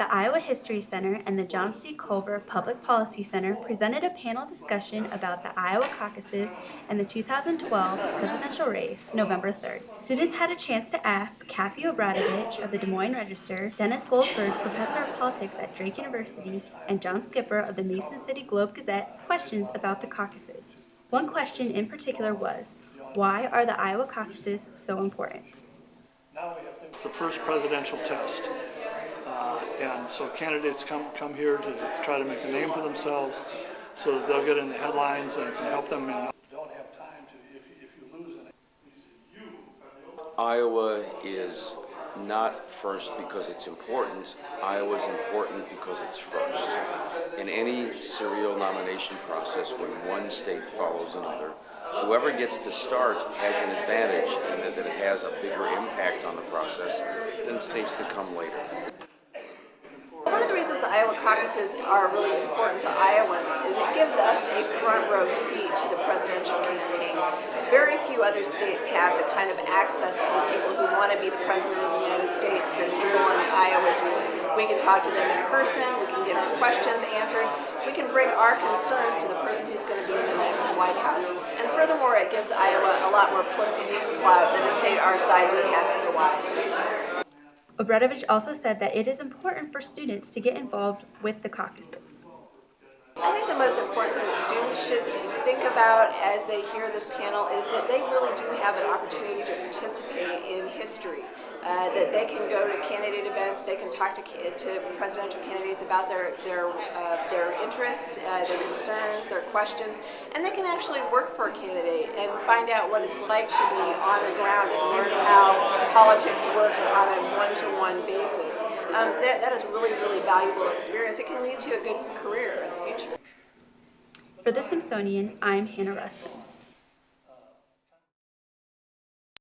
The Iowa History Center and the John C. Culver Public Policy Center presented a panel discussion about the Iowa caucuses and the 2012 presidential race, November 3rd. Students had a chance to ask Kathie Obradovich of the Des Moines Register, Dennis Goldford, professor of politics at Drake University, and John Skipper of the Mason City Globe Gazette questions about the caucuses. One question in particular was, why are the Iowa caucuses so important? It's the first presidential test. And so candidates come here to try to make a name for themselves so that they'll get in the headlines and it can help them. Don't have time to, if you lose an Iowa is not first because it's important. Iowa is important because it's first. In any serial nomination process, when one state follows another, whoever gets to start has an advantage in that it has a bigger impact on the process than states that come later. One of the reasons the Iowa caucuses are really important to Iowans is it gives us a front row seat to the presidential campaign. Very few other states have the kind of access to the people who want to be the president of the United States that people in Iowa do. We can talk to them in person, we can get our questions answered, we can bring our concerns to the person who's going to be in the next White House. And furthermore, it gives Iowa a lot more political clout than a state our size would have otherwise. Obradovich also said that it is important for students to get involved with the caucuses. I think the most important thing that students should think about as they hear this panel is that they really do have an opportunity to participate in history. That they can go to candidate events, they can talk to presidential candidates about their interests, their concerns, their questions, and they can actually work for a candidate and find out what it's like to be on the ground and learn how politics works on a one-to-one basis. That is really, really valuable experience. It can lead to a good career in the future. For the Simpsonian, I'm Hanna Russmann.